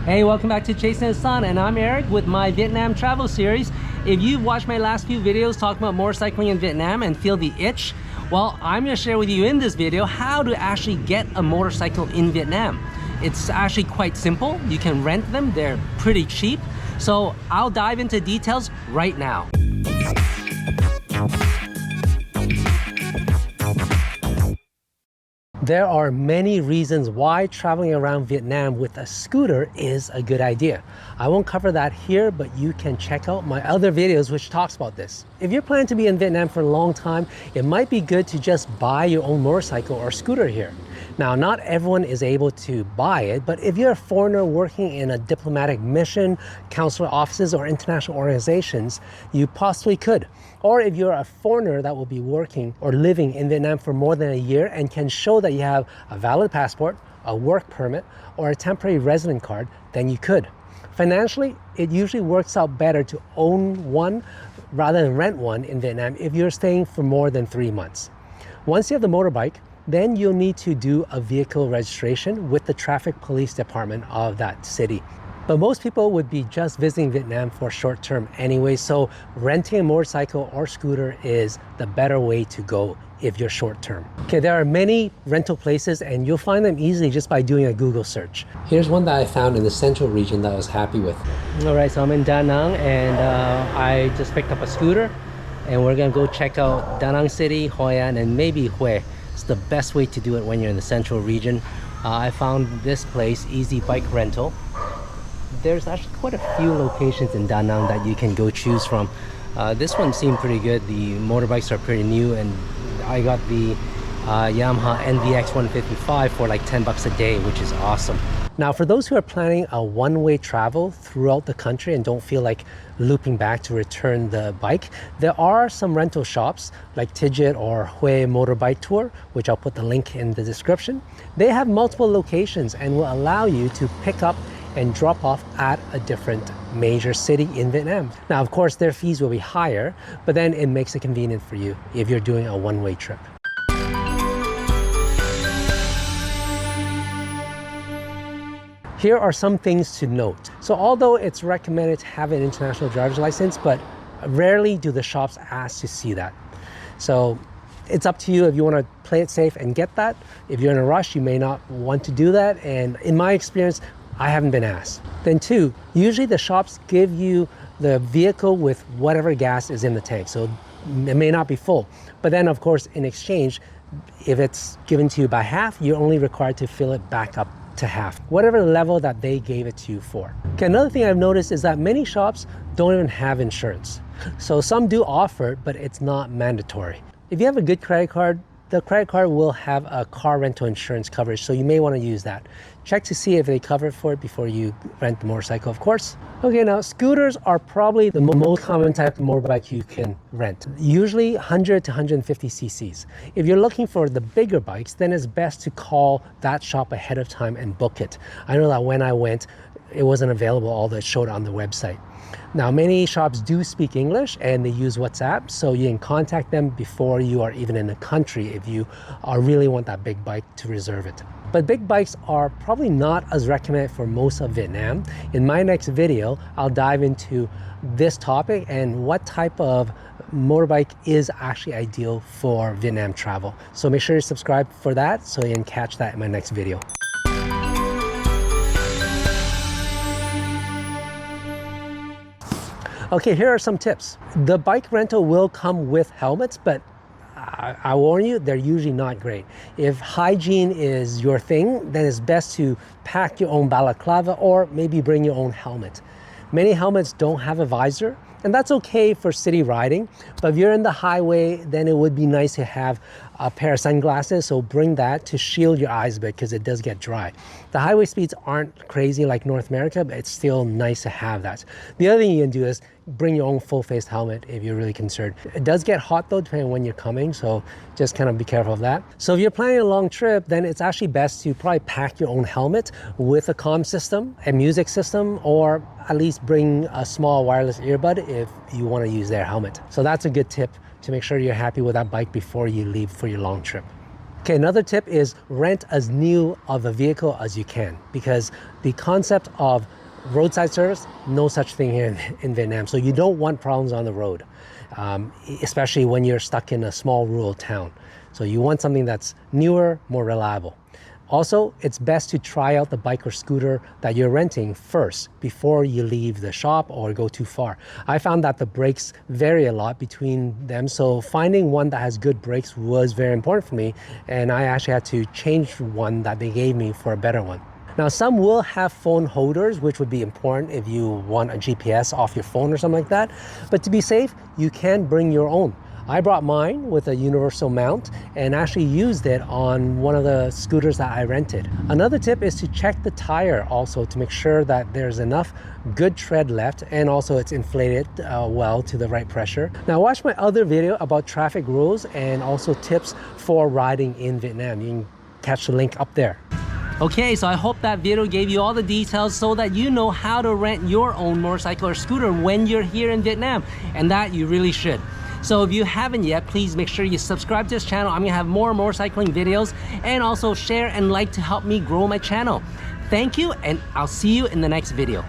Hey, welcome back to Chasing the Sun, and I'm Eric with my Vietnam travel series. If you've watched my last few videos talking about motorcycling in Vietnam and feel the itch, well, I'm going to share with you in this video how to actually get a motorcycle in Vietnam. It's actually quite simple. You can rent them, they're pretty cheap. So I'll dive into details right now. There are many reasons why traveling around Vietnam with a scooter is a good idea. I won't cover that here, but you can check out my other videos which talks about this. If you're planning to be in Vietnam for a long time, it might be good to just buy your own motorcycle or scooter here. Now, not everyone is able to buy it, but if you're a foreigner working in a diplomatic mission, consular offices, or international organizations, you possibly could. Or if you're a foreigner that will be working or living in Vietnam for more than a year and can show that you have a valid passport, a work permit, or a temporary resident card, then you could. Financially, it usually works out better to own one rather than rent one in Vietnam if you're staying for more than 3 months. Once you have the motorbike, then you'll need to do a vehicle registration with the traffic police department of that city. But most people would be just visiting Vietnam for short term anyway, so renting a motorcycle or scooter is the better way to go if you're short term. Okay, there are many rental places and you'll find them easily just by doing a Google search. Here's one that I found in the central region that I was happy with. All right, so I'm in Danag and I just picked up a scooter and we're gonna go check out Danang City, Hoi An, and maybe Hue. It's the best way to do it when you're in the central region. I found this place, Easy Bike Rental. There's actually quite a few locations in Da Nang that you can go choose from. This one seemed pretty good. The motorbikes are pretty new, and I got the Yamaha NVX 155 for like 10 bucks a day, which is awesome. Now, for those who are planning a one-way travel throughout the country and don't feel like looping back to return the bike, there are some rental shops like Tidget or Hue Motorbike Tour, which I'll put the link in the description. They have multiple locations and will allow you to pick up and drop off at a different major city in Vietnam. Now, of course, their fees will be higher, but then it makes it convenient for you if you're doing a one-way trip. Here are some things to note. So although it's recommended to have an international driver's license, but rarely do the shops ask to see that. So it's up to you if you want to play it safe and get that. If you're in a rush, you may not want to do that. And in my experience, I haven't been asked. Then two, usually the shops give you the vehicle with whatever gas is in the tank. So it may not be full. But then of course, in exchange, if it's given to you by half, you're only required to fill it back up to half, whatever level that they gave it to you for. Okay, another thing I've noticed is that many shops don't even have insurance. So some do offer it, but it's not mandatory. If you have a good credit card, the credit card will have a car rental insurance coverage, so you may want to use that. Check to see if they cover for it before you rent the motorcycle, of course. Okay, now scooters are probably the most common type of motorbike you can rent, usually 100 to 150 cc's. If you're looking for the bigger bikes, then it's best to call that shop ahead of time and book it. I know that when I went, it wasn't available, although it showed on the website. Now, many shops do speak English and they use WhatsApp, so you can contact them before you are even in the country if you really want that big bike to reserve it. But big bikes are probably not as recommended for most of Vietnam. In my next video, I'll dive into this topic and what type of motorbike is actually ideal for Vietnam travel. So make sure you subscribe for that so you can catch that in my next video. Okay, here are some tips. The bike rental will come with helmets, but I warn you, they're usually not great. If hygiene is your thing, then it's best to pack your own balaclava or maybe bring your own helmet. Many helmets don't have a visor, and that's okay for city riding, but if you're in the highway, then it would be nice to have a pair of sunglasses, so bring that to shield your eyes a bit because it does get dry. The highway speeds aren't crazy like North America, but it's still nice to have that. The other thing you can do is bring your own full-face helmet if you're really concerned. It does get hot though, depending on when you're coming, so just kind of be careful of that. So if you're planning a long trip, then it's actually best to probably pack your own helmet with a comm system, a music system, or at least bring a small wireless earbud if you want to use their helmet. So that's a good tip to make sure you're happy with that bike before you leave for your long trip. Okay, another tip is rent as new of a vehicle as you can, because the concept of roadside service, no such thing here in Vietnam. So you don't want problems on the road, especially when you're stuck in a small rural town. So you want something that's newer, more reliable. Also, it's best to try out the bike or scooter that you're renting first before you leave the shop or go too far. I found that the brakes vary a lot between them, so finding one that has good brakes was very important for me, and I actually had to change one that they gave me for a better one. Now, some will have phone holders, which would be important if you want a GPS off your phone or something like that. But to be safe, you can bring your own. I brought mine with a universal mount and actually used it on one of the scooters that I rented. Another tip is to check the tire also to make sure that there's enough good tread left and also it's inflated well to the right pressure. Now watch my other video about traffic rules and also tips for riding in Vietnam. You can catch the link up there. Okay, so I hope that video gave you all the details so that you know how to rent your own motorcycle or scooter when you're here in Vietnam, and that you really should. So if you haven't yet, please make sure you subscribe to this channel. I'm gonna have more motorcycling videos, and also share and like to help me grow my channel. Thank you, and I'll see you in the next video.